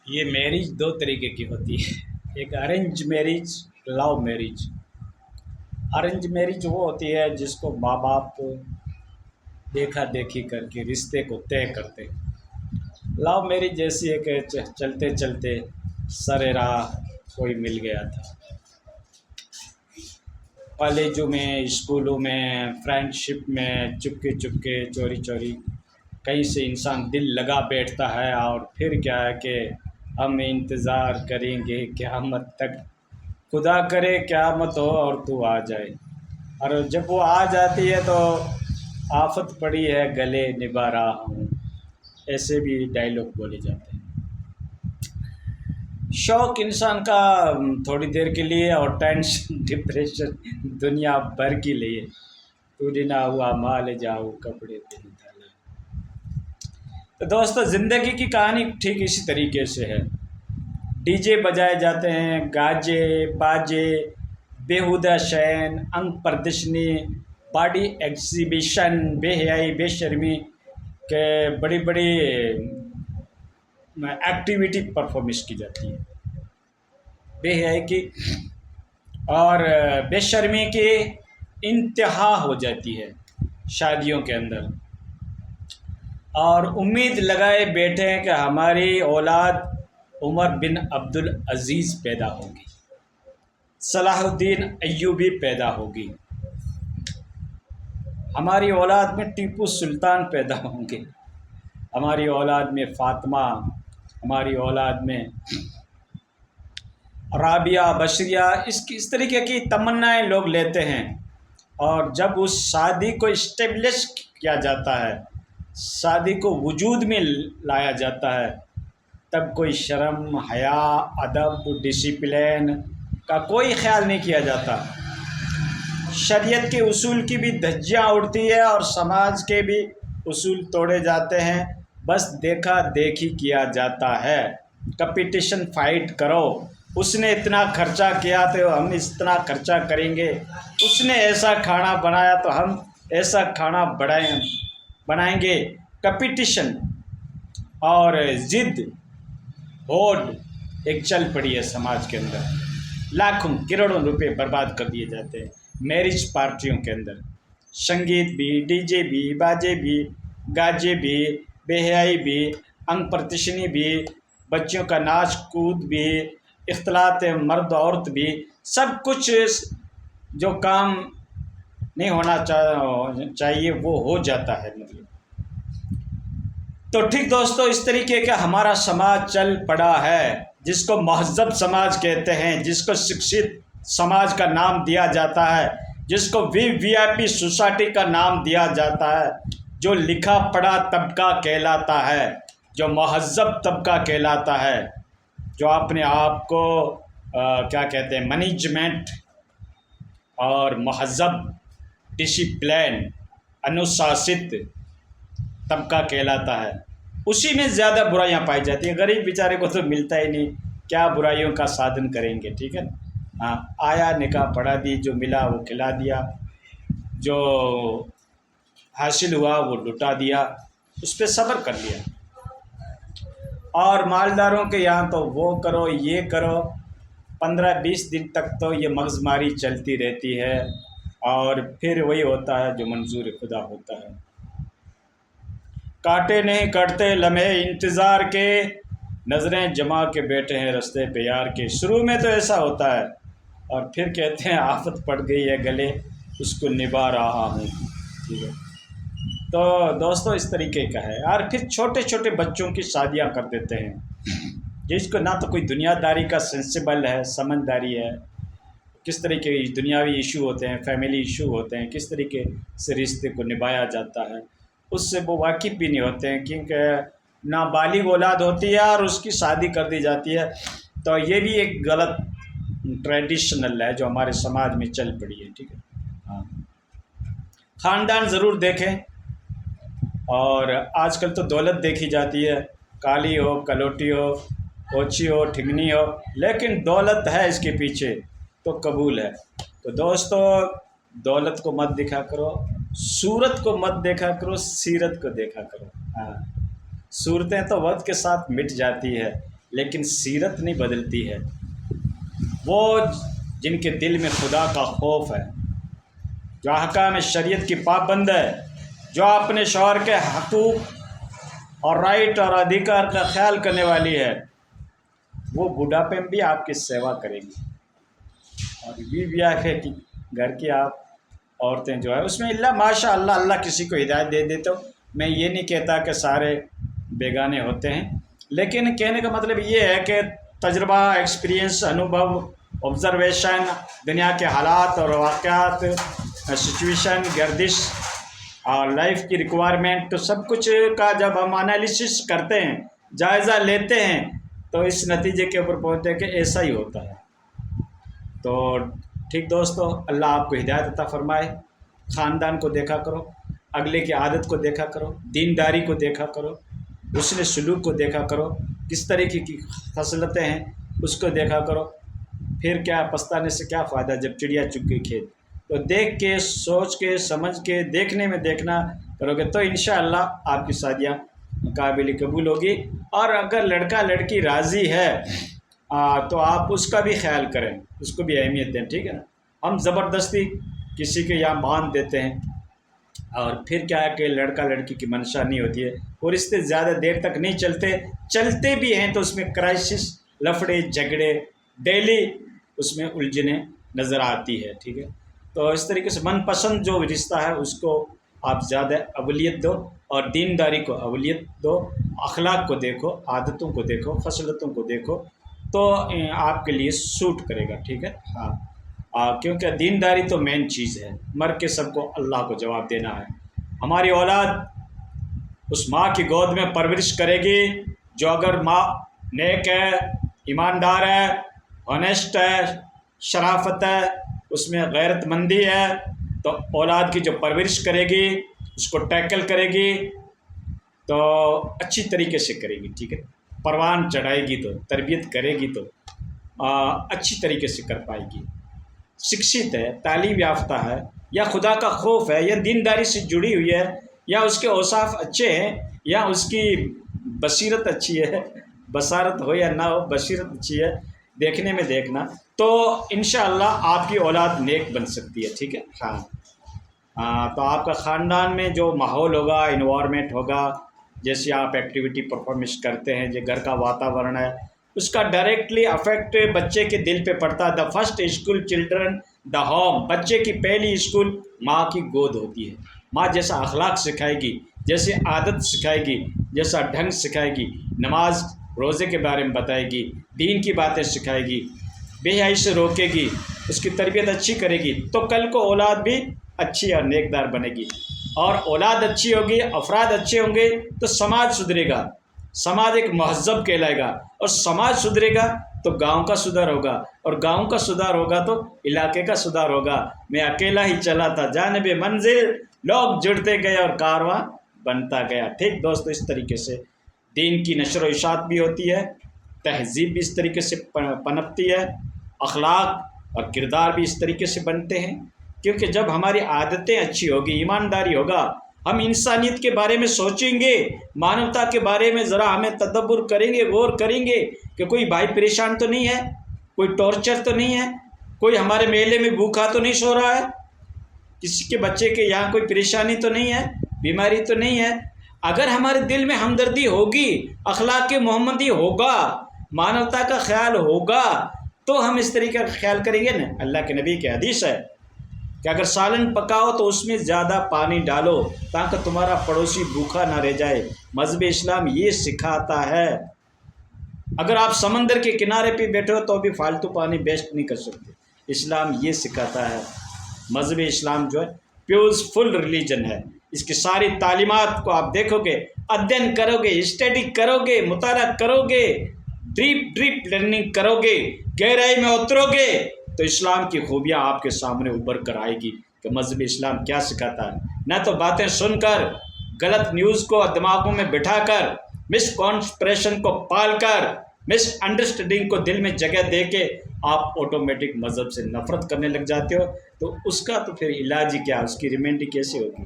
یہ میرج دو طریقے کی ہوتی ہے، ایک arrange marriage, love marriage. Arrange marriage وہ ہوتی ہے جس کو ماں باپ دیکھا دیکھی کر کے رشتے کو طے کرتے ہیں۔ لو میرج جیسی ہے کہ چلتے چلتے سر راہ کوئی مل گیا تھا، کالجوں میں، اسکولوں میں، فرینڈ شپ میں، چپکے چپکے، چوری چوری کہیں سے انسان دل لگا بیٹھتا ہے، اور پھر کیا ہے کہ ہم انتظار کریں گے قیامت تک، خدا کرے قیامت ہو اور تو آ جائے، اور جب وہ آ جاتی ہے تو آفت پڑی ہے گلے نبھا رہا ہوں، ایسے بھی ڈائلاگ بولے جاتے ہیں۔ شوق انسان کا تھوڑی دیر کے لیے، اور ٹینشن ڈپریشن دنیا بھر کے لیے، تو نہ ہوا مال جاؤ کپڑے پہ نکالا۔ تو دوستو، زندگی کی کہانی ٹھیک اسی طریقے سے ہے۔ ڈی جے بجائے جاتے ہیں، گاجے باجے، بیہودہ شین، انگ پردرشنی، باڈی ایگزیبیشن، بے حیائی بے شرمی کے بڑی بڑی ایکٹیویٹی پرفارمنس کی جاتی ہے، بے حیائی کی اور بے شرمی کی انتہا ہو جاتی ہے شادیوں کے اندر، اور امید لگائے بیٹھے ہیں کہ ہماری اولاد عمر بن عبدالعزیز پیدا ہوگی، صلاح الدین ایوبی پیدا ہوگی، ہماری اولاد میں ٹیپو سلطان پیدا ہوں گے، ہماری اولاد میں فاطمہ، ہماری اولاد میں رابعہ، بشریہ، اس طریقے کی تمنائیں لوگ لیتے ہیں، اور جب اس شادی کو اسٹیبلش کیا جاتا ہے، شادی کو وجود میں لایا جاتا ہے، تب کوئی شرم، حیا، ادب، ڈسپلن کا کوئی خیال نہیں کیا جاتا، شریعت کے اصول کی بھی دھجیاں اڑتی ہے، اور سماج کے بھی اصول توڑے جاتے ہیں، بس دیکھا دیکھی کیا جاتا ہے، کمپٹیشن فائٹ کرو، اس نے اتنا خرچہ کیا تو ہم اتنا خرچہ کریں گے، اس نے ایسا کھانا بنایا تو ہم ایسا کھانا بنائیں گے، کمپٹیشن اور ضد ہوڑ ایک چل پڑی ہے سماج کے اندر، لاکھوں کروڑوں روپے برباد کر دیے جاتے ہیں میرج پارٹیوں کے اندر، سنگیت بھی، ڈی جے بھی، باجے بھی، گاجے بھی، بے حیائی بھی، انگ پردرشنی بھی، بچوں کا ناچ کود بھی، اختلاط مرد عورت بھی، سب کچھ جو کام نہیں ہونا چاہیے وہ ہو جاتا ہے، مطلب تو ٹھیک دوستو، اس طریقے کا ہمارا سماج چل پڑا ہے، جس کو مہذب سماج کہتے ہیں، جس کو شکشت سماج کا نام دیا جاتا ہے، جس کو وی آئی پی سوسائٹی کا نام دیا جاتا ہے، جو لکھا پڑھا طبقہ کہلاتا ہے، جو مہذب طبقہ کہلاتا ہے، جو اپنے آپ کو کیا کہتے ہیں، مینجمنٹ اور مہذب، ڈسپلن، انوشاست طبقہ کہلاتا ہے، اسی میں زیادہ برائیاں پائی جاتی ہیں، غریب بیچارے کو تو ملتا ہی نہیں، کیا برائیوں کا سادھن کریں گے، ٹھیک ہے نا؟ ہاں، آیا نکاح پڑھا دی، جو ملا وہ کھلا دیا، جو حاصل ہوا وہ لٹا دیا، اس پہ صبر کر لیا، اور مالداروں کے یہاں تو وہ کرو یہ کرو، 15-20 دن تک تو یہ مغز ماری چلتی رہتی ہے، اور پھر وہی ہوتا ہے جو منظور خدا ہوتا ہے، کاٹے نہیں کٹتے لمحے انتظار کے، نظریں جما کے بیٹھے ہیں رستے پہ یار کے، شروع میں تو ایسا ہوتا ہے، اور پھر کہتے ہیں آفت پڑ گئی ہے گلے، اس کو نبھا رہا ہوں، ٹھیک ہے؟ تو دوستو، اس طریقے کا ہے، اور پھر چھوٹے چھوٹے بچوں کی شادیاں کر دیتے ہیں، جس کو نہ تو کوئی دنیا داری کا سینسیبل ہے، سمجھداری ہے، کس طریقے کے دنیاوی ایشو ہوتے ہیں، فیملی ایشو ہوتے ہیں، کس طریقے سے رشتے کو نبھایا جاتا ہے، اس سے وہ واقف بھی نہیں ہوتے ہیں، کیونکہ نابالغ اولاد ہوتی ہے اور اس کی شادی کر دی جاتی ہے، تو یہ بھی ایک غلط ٹریڈیشنل ہے جو ہمارے سماج میں چل پڑی ہے، ٹھیک ہے؟ ہاں، خاندان ضرور دیکھیں، اور آج کل تو دولت دیکھی جاتی ہے، کالی ہو، کلوٹی ہو، اوچھی ہو، ٹھگنی ہو، لیکن دولت ہے اس کے پیچھے تو قبول ہے، تو دوستو، دولت کو مت دیکھا کرو، صورت کو مت دیکھا کرو، سیرت کو دیکھا کرو، ہاں، صورتیں تو وقت کے ساتھ مٹ جاتی ہے، لیکن سیرت نہیں بدلتی ہے۔ وہ جن کے دل میں خدا کا خوف ہے، جو احکام شریعت کی پابند ہے، جو اپنے شوہر کے حقوق اور رائٹ اور ادھیکار کا خیال کرنے والی ہے، وہ بڑھاپے میں بھی آپ کی سیوا کرے گی۔ اور یہ بھی ہے کہ گھر کی آپ عورتیں جو ہے اس میں اللہ ماشاء اللہ کسی کو ہدایت دے دیتے ہو، میں یہ نہیں کہتا کہ سارے بیگانے ہوتے ہیں، لیکن کہنے کا مطلب یہ ہے کہ تجربہ، ایکسپیرینس، انوبھو، آبزرویشن، دنیا کے حالات اور واقعات، سچویشن، گردش اور لائف کی ریکوائرمنٹ، تو سب کچھ کا جب ہم انالیسس کرتے ہیں، جائزہ لیتے ہیں، تو اس نتیجے کے اوپر پہنچتے ہیں کہ ایسا ہی ہوتا ہے۔ تو ٹھیک دوستو، اللہ آپ کو ہدایت عطا فرمائے۔ خاندان کو دیکھا کرو، اگلے کی عادت کو دیکھا کرو، دینداری کو دیکھا کرو، حسن سلوک کو دیکھا کرو، کس طریقے کی خصلتیں ہیں اس کو دیکھا کرو۔ پھر کیا پچھتانے سے کیا فائدہ جب چڑیا چگ گئی کھیت۔ تو دیکھ کے، سوچ کے، سمجھ کے، دیکھنے میں دیکھنا کرو گے تو انشاءاللہ آپ کی شادیاں قابل قبول ہوگی۔ اور اگر لڑکا لڑکی راضی ہے تو آپ اس کا بھی خیال کریں، اس کو بھی اہمیت دیں، ٹھیک ہے نا۔ ہم زبردستی کسی کے یہاں باندھ دیتے ہیں، اور پھر کیا ہے کہ لڑکا لڑکی کی منشا نہیں ہوتی ہے، اور رشتے زیادہ دیر تک نہیں چلتے بھی ہیں تو اس میں کرائسس، لفڑے جھگڑے ڈیلی اس میں الجھنیں نظر آتی ہے، ٹھیک ہے۔ تو اس طریقے سے من پسند جو رشتہ ہے اس کو آپ زیادہ اولویت دو، اور دینداری کو اولویت دو، اخلاق کو دیکھو، عادتوں کو دیکھو، خصلتوں کو دیکھو، تو آپ کے لیے سوٹ کرے گا، ٹھیک ہے۔ ہاں، کیونکہ دینداری تو مین چیز ہے، مر کے سب کو اللہ کو جواب دینا ہے۔ ہماری اولاد اس ماں کی گود میں پرورش کرے گی جو اگر ماں نیک ہے، ایماندار ہے، آنیسٹ ہے، شرافت ہے، اس میں غیرت مندی ہے، تو اولاد کی جو پرورش کرے گی، اس کو ٹیکل کرے گی تو اچھی طریقے سے کرے گی، ٹھیک ہے۔ پروان چڑھائے گی تو، تربیت کرے گی تو اچھی طریقے سے کر پائے گی۔ شکشت ہے، تعلیم یافتہ ہے، یا خدا کا خوف ہے، یا دینداری سے جڑی ہوئی ہے، یا اس کے اوصاف اچھے ہیں، یا اس کی بصیرت اچھی ہے، بصارت ہو یا نہ ہو، بصیرت اچھی ہے، دیکھنے میں دیکھنا، تو انشاءاللہ آپ کی اولاد نیک بن سکتی ہے، ٹھیک ہے۔ ہاں، تو آپ کا خاندان میں جو ماحول ہوگا، انوائرمنٹ ہوگا، جیسے آپ ایکٹیویٹی پرفارمنس کرتے ہیں، جو گھر کا واتاورن ہے، اس کا ڈائریکٹلی افیکٹ بچے کے دل پہ پڑتا ہے۔ The first school children the home, بچے کی پہلی اسکول ماں کی گود ہوتی ہے۔ ماں جیسا اخلاق سکھائے گی، جیسے عادت سکھائے گی، جیسا ڈھنگ سکھائے گی، نماز روزے کے بارے میں بتائے گی، دین کی باتیں سکھائے گی، بے حیائی سے روکے گی، اس کی تربیت اچھی کرے گی، تو کل کو اولاد بھی اچھی اور نیکدار بنے گی۔ اور اولاد اچھی ہوگی، افراد اچھے ہوں گے تو سماج سدھرے گا، سماج ایک مہذب کہلائے گا، اور سماج سدھرے گا تو گاؤں کا سدھار ہوگا، اور گاؤں کا سدھار ہوگا تو علاقے کا سدھار ہوگا۔ میں اکیلا ہی چلا تھا جانب منزل، لوگ جڑتے گئے اور کارواں بنتا گیا، ٹھیک دوستو۔ اس طریقے سے دین کی نشر و اشاعت بھی ہوتی ہے، تہذیب بھی اس طریقے سے پنپتی ہے، اخلاق اور کردار بھی اس طریقے سے بنتے ہیں، کیونکہ جب ہماری عادتیں اچھی ہوگی، ایمانداری ہوگا، ہم انسانیت کے بارے میں سوچیں گے، مانوتا کے بارے میں ذرا ہمیں تدبر کریں گے، غور کریں گے کہ کوئی بھائی پریشان تو نہیں ہے، کوئی ٹارچر تو نہیں ہے، کوئی ہمارے میلے میں بھوکا تو نہیں سو رہا ہے، کسی کے بچے کے یہاں کوئی پریشانی تو نہیں ہے، بیماری تو نہیں ہے۔ اگر ہمارے دل میں ہمدردی ہوگی، اخلاق محمدی ہوگا، مانوتا کا خیال ہوگا، تو ہم اس طریقے کا خیال کریں گے نا۔ اللہ کے نبی کی حدیث ہے کہ اگر سالن پکاؤ تو اس میں زیادہ پانی ڈالو تاکہ تمہارا پڑوسی بھوکا نہ رہ جائے۔ مذہب اسلام یہ سکھاتا ہے۔ اگر آپ سمندر کے کنارے پہ بیٹھے ہو تو بھی فالتو پانی ویسٹ نہیں کر سکتے، اسلام یہ سکھاتا ہے۔ مذہب اسلام جو ہے پیسفل ریلیجن ہے، اس کی ساری تعلیمات کو آپ دیکھو گے، ادھین کرو گے، اسٹڈی کرو گے، مطالعہ کرو گے، ڈیپ لرننگ کرو گے، گہرائی میں اترو گے، تو اسلام کی خوبیاں آپ کے سامنے ابھر کر آئے گی کہ مذہب اسلام کیا سکھاتا ہے۔ نہ تو باتیں سن کر، غلط نیوز کو دماغوں میں بٹھا کر، مس کانسپریشن کو پال کر، مس انڈرسٹینڈنگ کو دل میں جگہ دے کے آپ آٹومیٹک مذہب سے نفرت کرنے لگ جاتے ہو، تو اس کا تو پھر علاج ہی کیا، اس کی ریمیڈی کیسے ہوگی؟